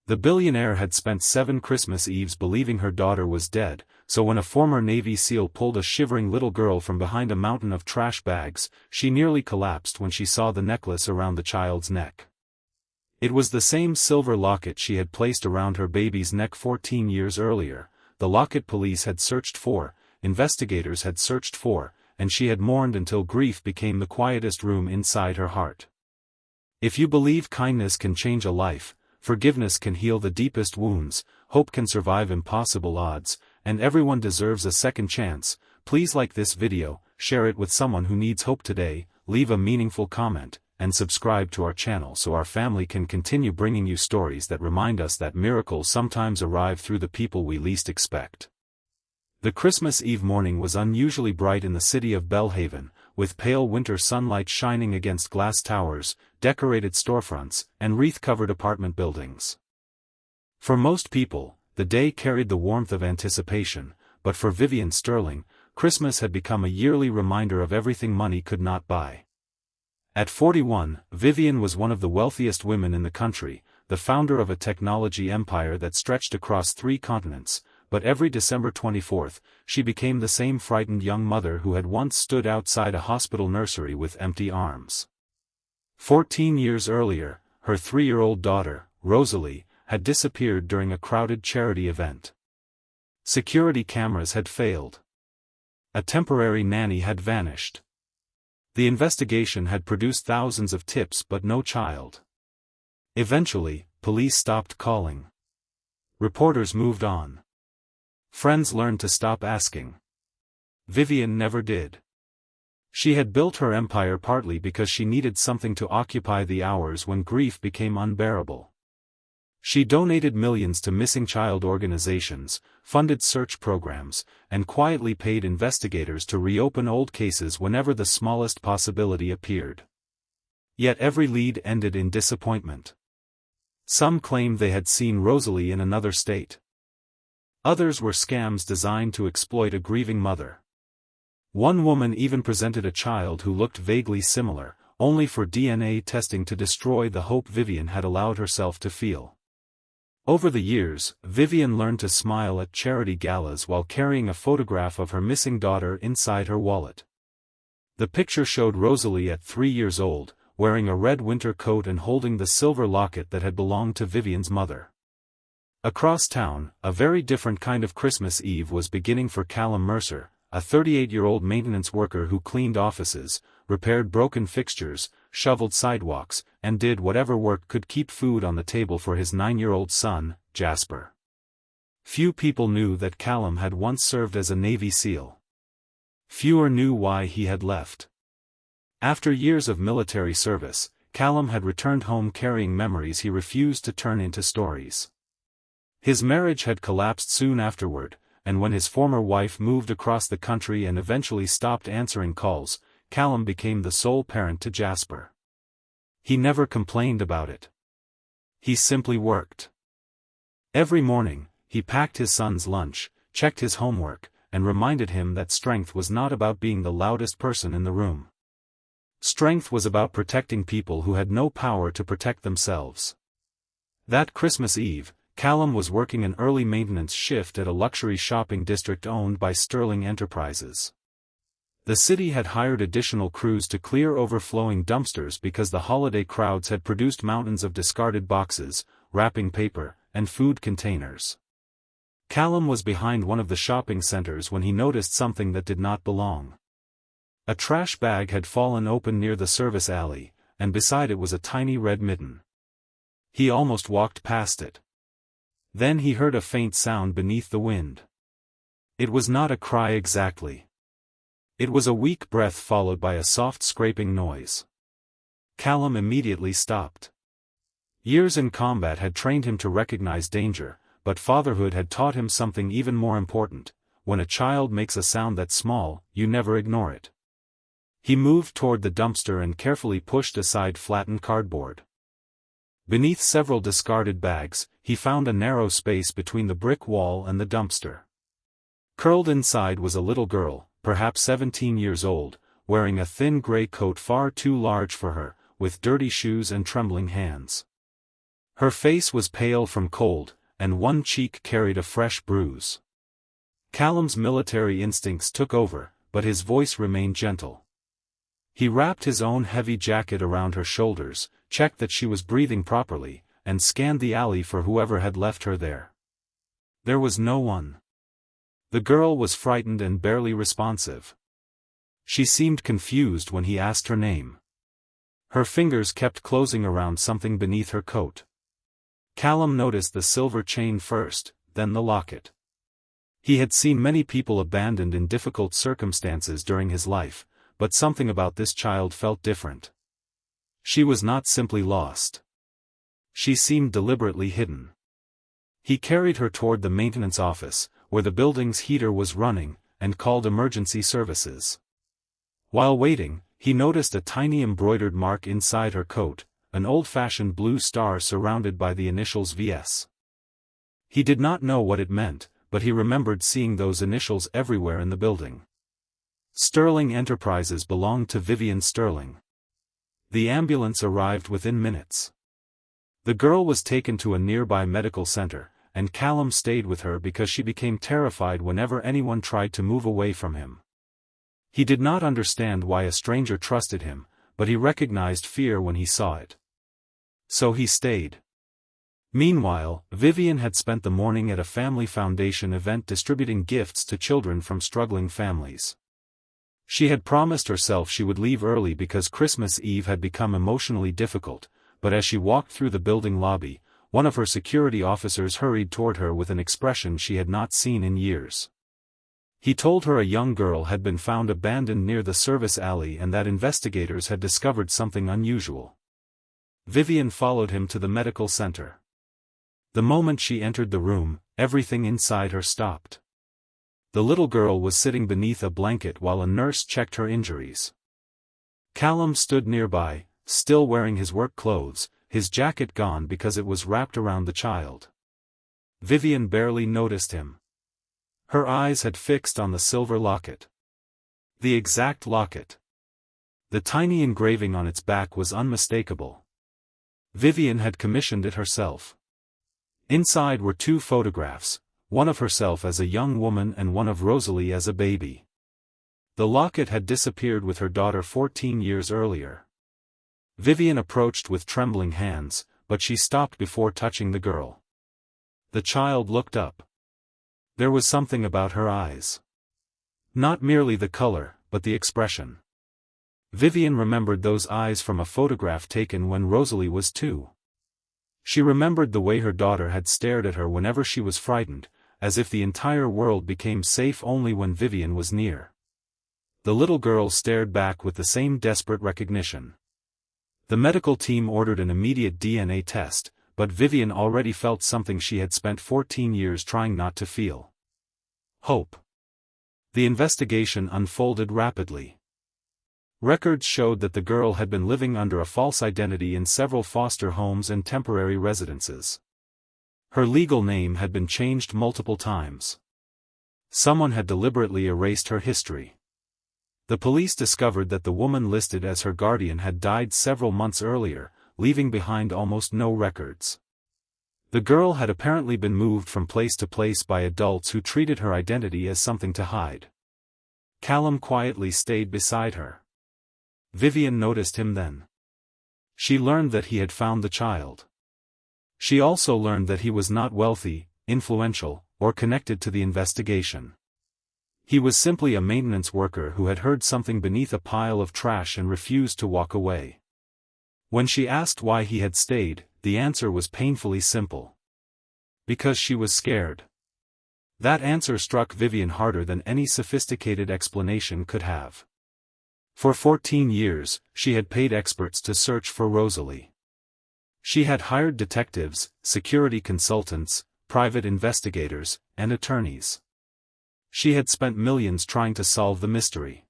The billionaire had spent 7 Christmas Eves believing her daughter was dead, so when a former Navy SEAL pulled a shivering little girl from behind a mountain of trash bags, she nearly collapsed when she saw the necklace around the child's neck. It was the same silver locket she had placed around her baby's neck 14 years earlier. The locket police had searched for, investigators had searched for, and she had mourned until grief became the quietest room inside her heart. If you believe kindness can change a life, forgiveness can heal the deepest wounds, hope can survive impossible odds, and everyone deserves a second chance, please like this video, share it with someone who needs hope today, leave a meaningful comment, and subscribe to our channel so our family can continue bringing you stories that remind us that miracles sometimes arrive through the people we least expect. The Christmas Eve morning was unusually bright in the city of Belhaven, with pale winter sunlight shining against glass towers, decorated storefronts, and wreath-covered apartment buildings. For most people, the day carried the warmth of anticipation, but for Vivienne Sterling, Christmas had become a yearly reminder of everything money could not buy. At 41, Vivienne was one of the wealthiest women in the country, the founder of a technology empire that stretched across 3 continents, but every December 24th, she became the same frightened young mother who had once stood outside a hospital nursery with empty arms. 14 years earlier, her 3-year-old daughter, Rosalie, had disappeared during a crowded charity event. Security cameras had failed. A temporary nanny had vanished. The investigation had produced thousands of tips but no child. Eventually, police stopped calling. Reporters moved on. Friends learned to stop asking. Vivienne never did. She had built her empire partly because she needed something to occupy the hours when grief became unbearable. She donated millions to missing child organizations, funded search programs, and quietly paid investigators to reopen old cases whenever the smallest possibility appeared. Yet every lead ended in disappointment. Some claimed they had seen Rosalie in another state. Others were scams designed to exploit a grieving mother. One woman even presented a child who looked vaguely similar, only for DNA testing to destroy the hope Vivienne had allowed herself to feel. Over the years, Vivienne learned to smile at charity galas while carrying a photograph of her missing daughter inside her wallet. The picture showed Rosalie at 3 years old, wearing a red winter coat and holding the silver locket that had belonged to Vivienne's mother. Across town, a very different kind of Christmas Eve was beginning for Callum Mercer, a 38-year-old maintenance worker who cleaned offices, repaired broken fixtures, shoveled sidewalks, and did whatever work could keep food on the table for his 9-year-old son, Jasper. Few people knew that Callum had once served as a Navy SEAL. Fewer knew why he had left. After years of military service, Callum had returned home carrying memories he refused to turn into stories. His marriage had collapsed soon afterward, and when his former wife moved across the country and eventually stopped answering calls, Callum became the sole parent to Jasper. He never complained about it. He simply worked. Every morning, he packed his son's lunch, checked his homework, and reminded him that strength was not about being the loudest person in the room. Strength was about protecting people who had no power to protect themselves. That Christmas Eve, Callum was working an early maintenance shift at a luxury shopping district owned by Sterling Enterprises. The city had hired additional crews to clear overflowing dumpsters because the holiday crowds had produced mountains of discarded boxes, wrapping paper, and food containers. Callum was behind one of the shopping centers when he noticed something that did not belong. A trash bag had fallen open near the service alley, and beside it was a tiny red mitten. He almost walked past it. Then he heard a faint sound beneath the wind. It was not a cry exactly. It was a weak breath followed by a soft scraping noise. Callum immediately stopped. Years in combat had trained him to recognize danger, but fatherhood had taught him something even more important. When a child makes a sound that small, you never ignore it. He moved toward the dumpster and carefully pushed aside flattened cardboard. Beneath several discarded bags, he found a narrow space between the brick wall and the dumpster. Curled inside was a little girl, perhaps 17 years old, wearing a thin gray coat far too large for her, with dirty shoes and trembling hands. Her face was pale from cold, and one cheek carried a fresh bruise. Callum's military instincts took over, but his voice remained gentle. He wrapped his own heavy jacket around her shoulders, checked that she was breathing properly, and scanned the alley for whoever had left her there. There was no one. The girl was frightened and barely responsive. She seemed confused when he asked her name. Her fingers kept closing around something beneath her coat. Callum noticed the silver chain first, then the locket. He had seen many people abandoned in difficult circumstances during his life, but something about this child felt different. She was not simply lost. She seemed deliberately hidden. He carried her toward the maintenance office, where the building's heater was running, and called emergency services. While waiting, he noticed a tiny embroidered mark inside her coat, an old-fashioned blue star surrounded by the initials VS. He did not know what it meant, but he remembered seeing those initials everywhere in the building. Sterling Enterprises belonged to Vivienne Sterling. The ambulance arrived within minutes. The girl was taken to a nearby medical center, and Callum stayed with her because she became terrified whenever anyone tried to move away from him. He did not understand why a stranger trusted him, but he recognized fear when he saw it. So he stayed. Meanwhile, Vivienne had spent the morning at a family foundation event distributing gifts to children from struggling families. She had promised herself she would leave early because Christmas Eve had become emotionally difficult, but as she walked through the building lobby, one of her security officers hurried toward her with an expression she had not seen in years. He told her a young girl had been found abandoned near the service alley and that investigators had discovered something unusual. Vivienne followed him to the medical center. The moment she entered the room, everything inside her stopped. The little girl was sitting beneath a blanket while a nurse checked her injuries. Callum stood nearby, still wearing his work clothes, his jacket gone because it was wrapped around the child. Vivienne barely noticed him. Her eyes had fixed on the silver locket. The exact locket. The tiny engraving on its back was unmistakable. Vivienne had commissioned it herself. Inside were two photographs, one of herself as a young woman and one of Rosalie as a baby. The locket had disappeared with her daughter 14 years earlier. Vivienne approached with trembling hands, but she stopped before touching the girl. The child looked up. There was something about her eyes. Not merely the color, but the expression. Vivienne remembered those eyes from a photograph taken when Rosalie was 2. She remembered the way her daughter had stared at her whenever she was frightened, as if the entire world became safe only when Vivienne was near. The little girl stared back with the same desperate recognition. The medical team ordered an immediate DNA test, but Vivienne already felt something she had spent 14 years trying not to feel. Hope. The investigation unfolded rapidly. Records showed that the girl had been living under a false identity in several foster homes and temporary residences. Her legal name had been changed multiple times. Someone had deliberately erased her history. The police discovered that the woman listed as her guardian had died several months earlier, leaving behind almost no records. The girl had apparently been moved from place to place by adults who treated her identity as something to hide. Callum quietly stayed beside her. Vivienne noticed him then. She learned that he had found the child. She also learned that he was not wealthy, influential, or connected to the investigation. He was simply a maintenance worker who had heard something beneath a pile of trash and refused to walk away. When she asked why he had stayed, the answer was painfully simple. Because she was scared. That answer struck Vivienne harder than any sophisticated explanation could have. For 14 years, she had paid experts to search for Rosalie. She had hired detectives, security consultants, private investigators, and attorneys. She had spent millions trying to solve the mystery.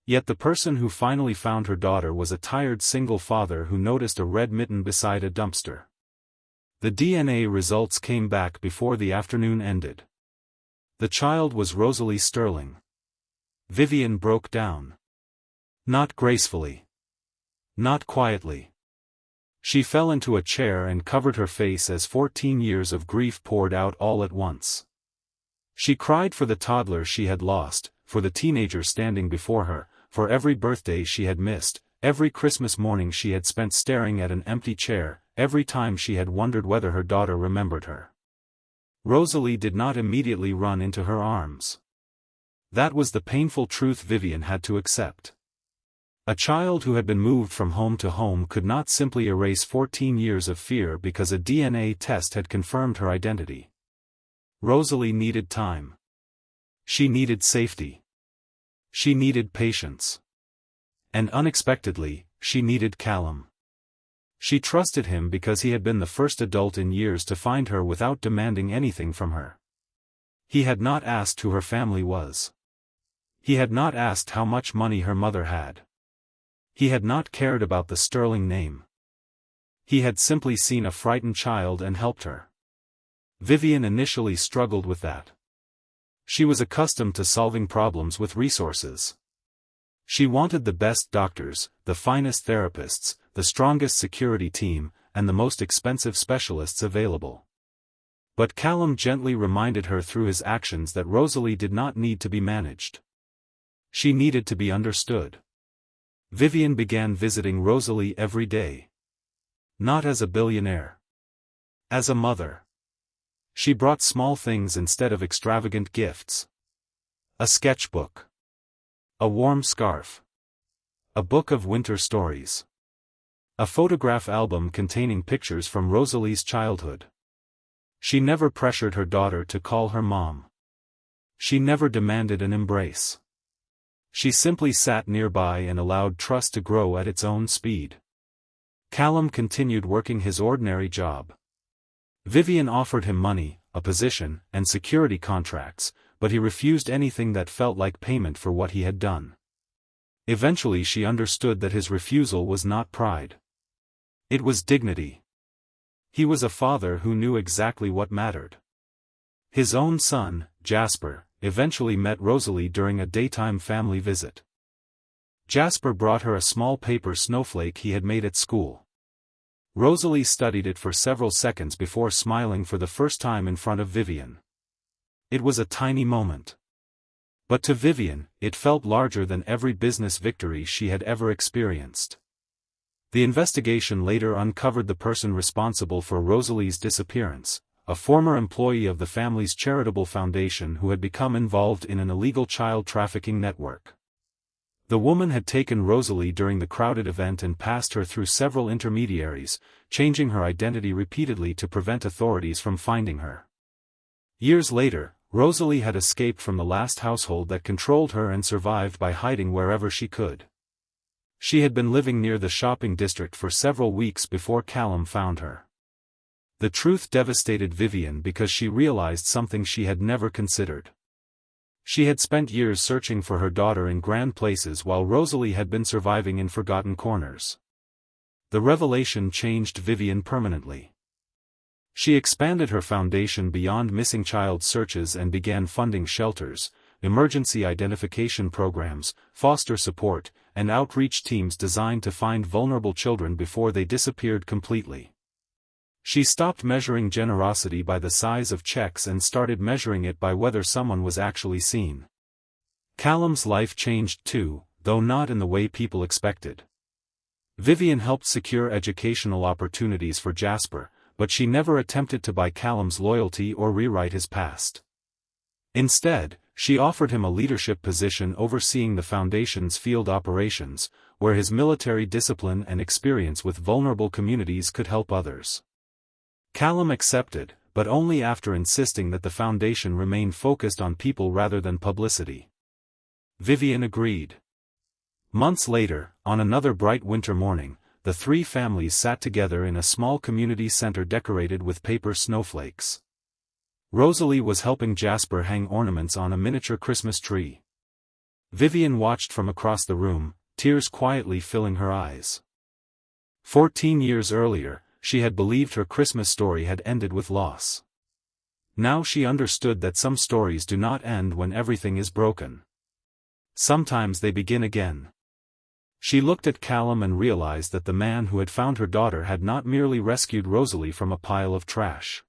Yet the person who finally found her daughter was a tired single father who noticed a red mitten beside a dumpster. The DNA results came back before the afternoon ended. The child was Rosalie Sterling. Vivienne broke down. Not gracefully. Not quietly. She fell into a chair and covered her face as 14 years of grief poured out all at once. She cried for the toddler she had lost, for the teenager standing before her, for every birthday she had missed, every Christmas morning she had spent staring at an empty chair, every time she had wondered whether her daughter remembered her. Rosalie did not immediately run into her arms. That was the painful truth Vivienne had to accept. A child who had been moved from home to home could not simply erase 14 years of fear because a DNA test had confirmed her identity. Rosalie needed time. She needed safety. She needed patience. And unexpectedly, she needed Callum. She trusted him because he had been the first adult in years to find her without demanding anything from her. He had not asked who her family was. He had not asked how much money her mother had. He had not cared about the Sterling name. He had simply seen a frightened child and helped her. Vivienne initially struggled with that. She was accustomed to solving problems with resources. She wanted the best doctors, the finest therapists, the strongest security team, and the most expensive specialists available. But Callum gently reminded her through his actions that Rosalie did not need to be managed. She needed to be understood. Vivienne began visiting Rosalie every day. Not as a billionaire. As a mother. She brought small things instead of extravagant gifts. A sketchbook. A warm scarf. A book of winter stories. A photograph album containing pictures from Rosalie's childhood. She never pressured her daughter to call her mom. She never demanded an embrace. She simply sat nearby and allowed trust to grow at its own speed. Callum continued working his ordinary job. Vivienne offered him money, a position, and security contracts, but he refused anything that felt like payment for what he had done. Eventually she understood that his refusal was not pride. It was dignity. He was a father who knew exactly what mattered. His own son, Jasper, eventually met Rosalie during a daytime family visit. Jasper brought her a small paper snowflake he had made at school. Rosalie studied it for several seconds before smiling for the first time in front of Vivienne. It was a tiny moment. But to Vivienne, it felt larger than every business victory she had ever experienced. The investigation later uncovered the person responsible for Rosalie's disappearance, a former employee of the family's charitable foundation who had become involved in an illegal child trafficking network. The woman had taken Rosalie during the crowded event and passed her through several intermediaries, changing her identity repeatedly to prevent authorities from finding her. Years later, Rosalie had escaped from the last household that controlled her and survived by hiding wherever she could. She had been living near the shopping district for several weeks before Callum found her. The truth devastated Vivienne because she realized something she had never considered. She had spent years searching for her daughter in grand places while Rosalie had been surviving in forgotten corners. The revelation changed Vivienne permanently. She expanded her foundation beyond missing child searches and began funding shelters, emergency identification programs, foster support, and outreach teams designed to find vulnerable children before they disappeared completely. She stopped measuring generosity by the size of checks and started measuring it by whether someone was actually seen. Callum's life changed too, though not in the way people expected. Vivienne helped secure educational opportunities for Jasper, but she never attempted to buy Callum's loyalty or rewrite his past. Instead, she offered him a leadership position overseeing the foundation's field operations, where his military discipline and experience with vulnerable communities could help others. Callum accepted, but only after insisting that the foundation remain focused on people rather than publicity. Vivienne agreed. Months later, on another bright winter morning, the three families sat together in a small community center decorated with paper snowflakes. Rosalie was helping Jasper hang ornaments on a miniature Christmas tree. Vivienne watched from across the room, tears quietly filling her eyes. 14 years earlier, she had believed her Christmas story had ended with loss. Now she understood that some stories do not end when everything is broken. Sometimes they begin again. She looked at Callum and realized that the man who had found her daughter had not merely rescued Rosalie from a pile of trash.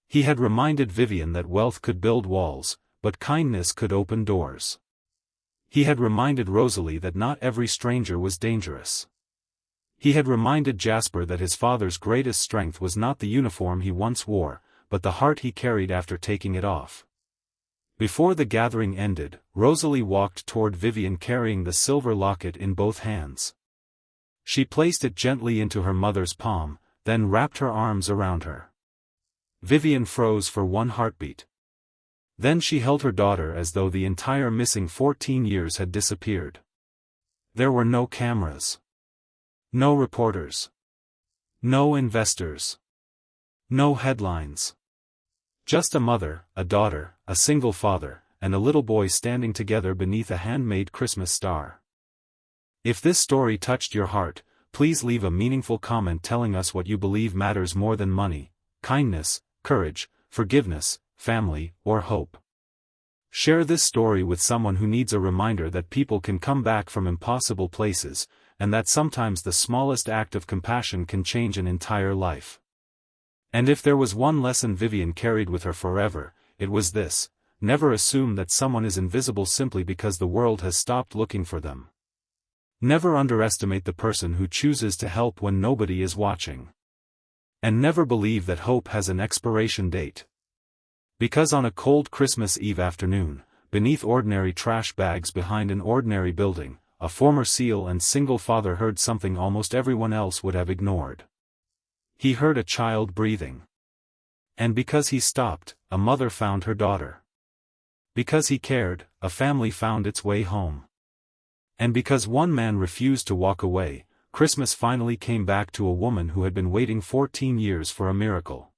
He had reminded Vivienne that wealth could build walls, but kindness could open doors. He had reminded Rosalie that not every stranger was dangerous. He had reminded Jasper that his father's greatest strength was not the uniform he once wore, but the heart he carried after taking it off. Before the gathering ended, Rosalie walked toward Vivienne carrying the silver locket in both hands. She placed it gently into her mother's palm, then wrapped her arms around her. Vivienne froze for one heartbeat. Then she held her daughter as though the entire missing 14 years had disappeared. There were no cameras. No reporters. No investors. No headlines. Just a mother, a daughter, a single father, and a little boy standing together beneath a handmade Christmas star. If this story touched your heart, please leave a meaningful comment telling us what you believe matters more than money: kindness, courage, forgiveness, family, or hope. Share this story with someone who needs a reminder that people can come back from impossible places, and that sometimes the smallest act of compassion can change an entire life. And if there was one lesson Vivienne carried with her forever, it was this: never assume that someone is invisible simply because the world has stopped looking for them. Never underestimate the person who chooses to help when nobody is watching. And never believe that hope has an expiration date. Because on a cold Christmas Eve afternoon, beneath ordinary trash bags behind an ordinary building, a former SEAL and single father heard something almost everyone else would have ignored. He heard a child breathing. And because he stopped, a mother found her daughter. Because he cared, a family found its way home. And because one man refused to walk away, Christmas finally came back to a woman who had been waiting 14 years for a miracle.